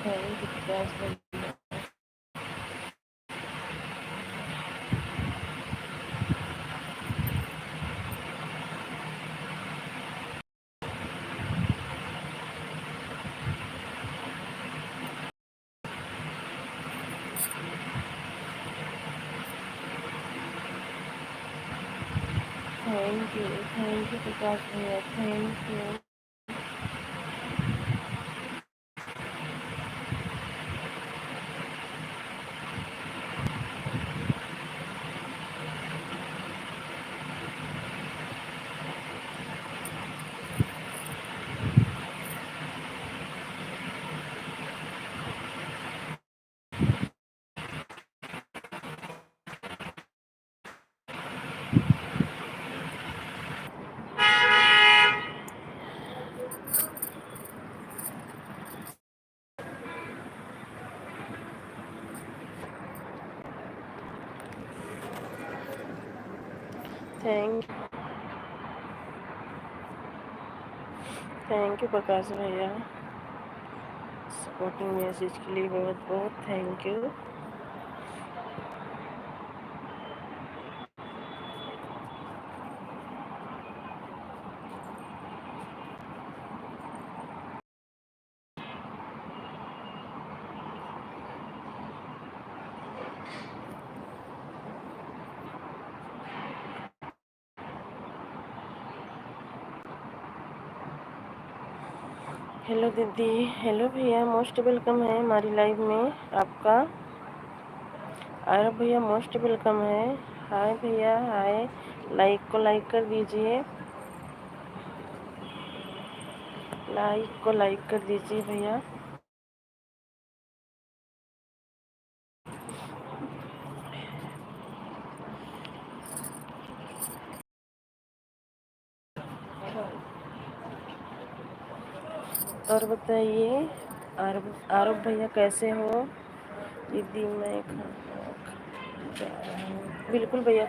Thank you Prakash भैया। Thank you Prakash भैया, thank you. Thank thank you Prakash भैया, सपोर्टिंग मैसेज के लिए बहुत बहुत थैंक यू। हेलो दीदी, हेलो भैया, मोस्ट वेलकम है हमारी लाइव में आपका। आरव भैया मोस्ट वेलकम है। हाय भैया, हाय। लाइक को लाइक कर दीजिए, लाइक को लाइक कर दीजिए भैया। और बताइए आरव आरव भैया कैसे हो? दीदी मैं खाना खा रहा हूँ। बिल्कुल भैया,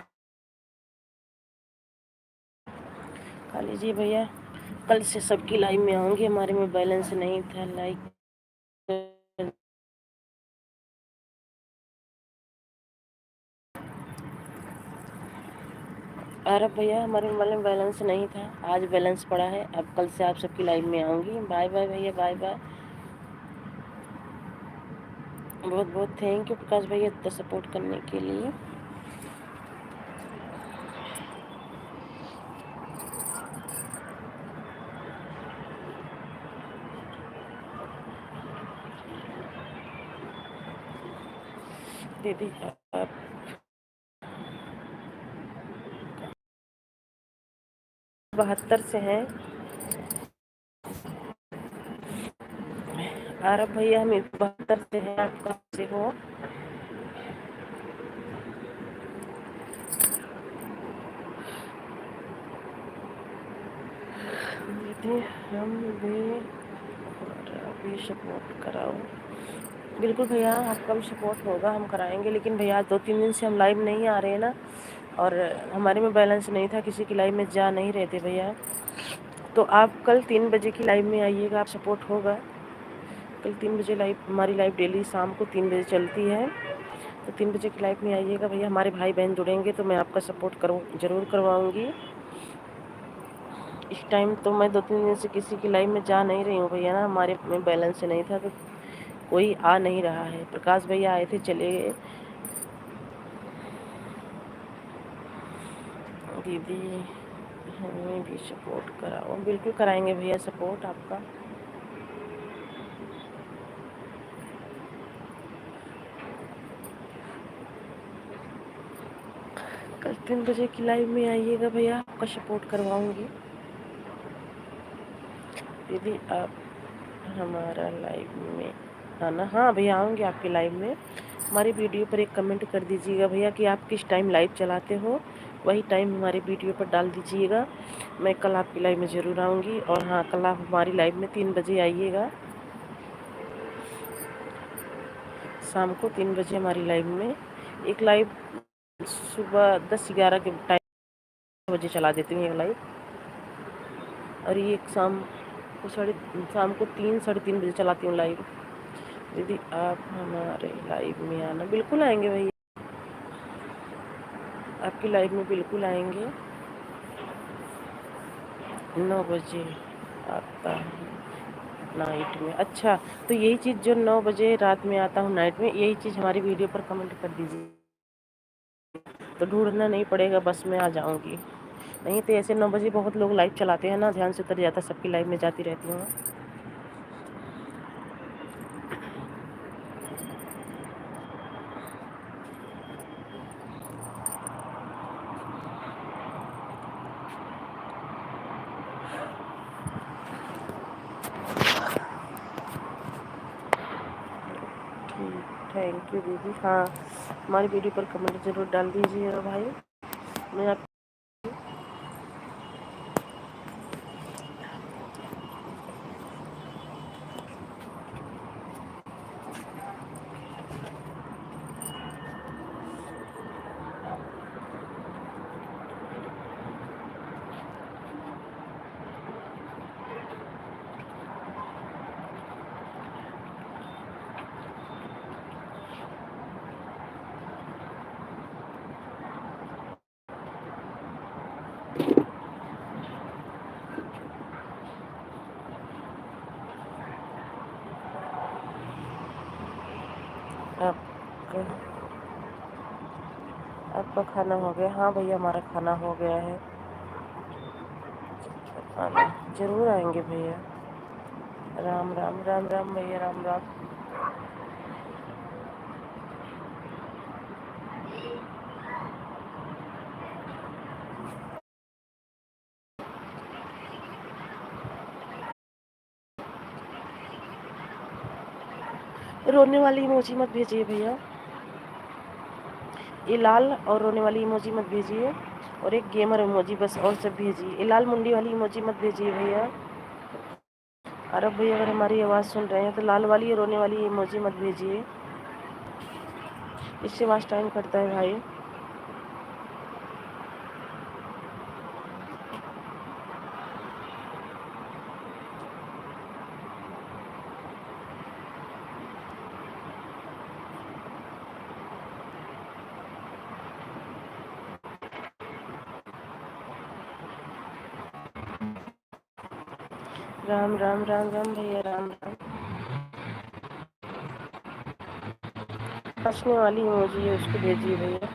खा लीजिए भैया। कल से सबकी लाइव में आऊँगी, हमारे में बैलेंस नहीं था। लाइक अरे भैया, हमारे मोबाइल में बैलेंस नहीं था, आज बैलेंस पड़ा है। अब कल से आप सबकी लाइव में आऊँगी। बाय बाय भैया, बाय बाय। बहुत बहुत थैंक यू प्रकाश भैया इतना सपोर्ट करने के लिए। दीदी आप 72 से हैं। आरब भैया हम 72 से हैं, आप कहाँ से हो? दीदी हम भी सपोर्ट कराओ। बिल्कुल भैया, आपका भी सपोर्ट होगा, हम कराएंगे। लेकिन भैया 2-3 दिन से हम लाइव नहीं आ रहे हैं ना, और हमारे में बैलेंस नहीं था, किसी की लाइव में जा नहीं रहे थे भैया। तो आप कल 3 बजे की लाइव में आइएगा, आप सपोर्ट होगा। कल 3 बजे लाइव, हमारी लाइव डेली शाम को 3 बजे चलती है, तो 3 बजे की लाइव में आइएगा भैया। हमारे भाई बहन जुड़ेंगे तो मैं आपका सपोर्ट ज़रूर करवाऊँगी। इस टाइम तो मैं 2-3 दिन से किसी की लाइव में जा नहीं रही हूँ भैया ना, हमारे में बैलेंस नहीं था, तो कोई आ नहीं रहा है। प्रकाश भैया आए थे, चले गए। दीदी हमें भी सपोर्ट कराओ। बिल्कुल कराएंगे भैया सपोर्ट आपका। कल 3 बजे की लाइव में आइएगा भैया, आपका सपोर्ट करवाऊंगी। दीदी आप हमारा लाइव में आना। हाँ भैया, आऊँगी आपकी लाइव में। हमारी वीडियो पर एक कमेंट कर दीजिएगा भैया कि आप किस टाइम लाइव चलाते हो, वही टाइम हमारी वीडियो पर डाल दीजिएगा। मैं कल आपकी लाइव में ज़रूर आऊँगी। और हाँ, कल आप हमारी लाइव में 3 बजे आइएगा, शाम को 3 बजे हमारी लाइव में। एक लाइव सुबह 10-11 के टाइम बजे चला देती हूँ ये लाइव, और ये शाम को 3 साढ़े 3 बजे चलाती हूँ लाइव। दीदी आप हमारे लाइव में आना। बिल्कुल आएंगे भैया, आपकी लाइव में बिल्कुल आएंगे। 9 बजे आता हूँ नाइट में। अच्छा, तो यही चीज़ जो 9 बजे रात में आता हूँ नाइट में, यही चीज़ हमारी वीडियो पर कमेंट कर दीजिए, तो ढूंढना नहीं पड़ेगा, बस मैं आ जाऊँगी। नहीं तो ऐसे 9 बजे बहुत लोग लाइव चलाते हैं ना, ध्यान से उतर जाता, सबकी लाइव में जाती रहती हूँ। ठीक, थैंक यू दीदी। हाँ, हमारी वीडियो पर कमेंट ज़रूर डाल दीजिएगा भाई। मैं आप आपका आपका खाना हो गया? हाँ भैया, हमारा खाना हो गया है। खाना ज़रूर आएंगे भैया। राम राम राम राम भैया, राम राम। रोने वाली इमोजी मत भेजिए भैया, ये लाल और रोने वाली इमोजी मत भेजिए, और एक गेमर इमोजी बस, और सब भेजिए। ये लाल मुंडी वाली इमोजी मत भेजिए भैया। अरब भैया अगर हमारी आवाज़ सुन रहे हैं तो लाल वाली और रोने वाली इमोजी मत भेजिए, इससे आवाज़ टाइम कटता है भाई। राम राम राम राम भैया, राम राम। हंसने वाली इमोजी है, उसको भेजिए भैया।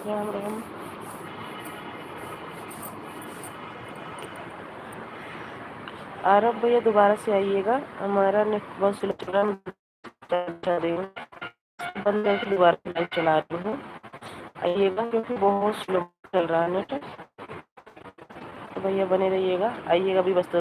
राम राम। आरब भैया दोबारा से आइएगा, हमारा नेट बहुत स्लो चल रहा है, बंद करके दोबारा से लाइव चला रही हूँ। आइएगा क्योंकि बहुत स्लो चल रहा है नेट, तो भैया बने रहिएगा, आइएगा भी बस तो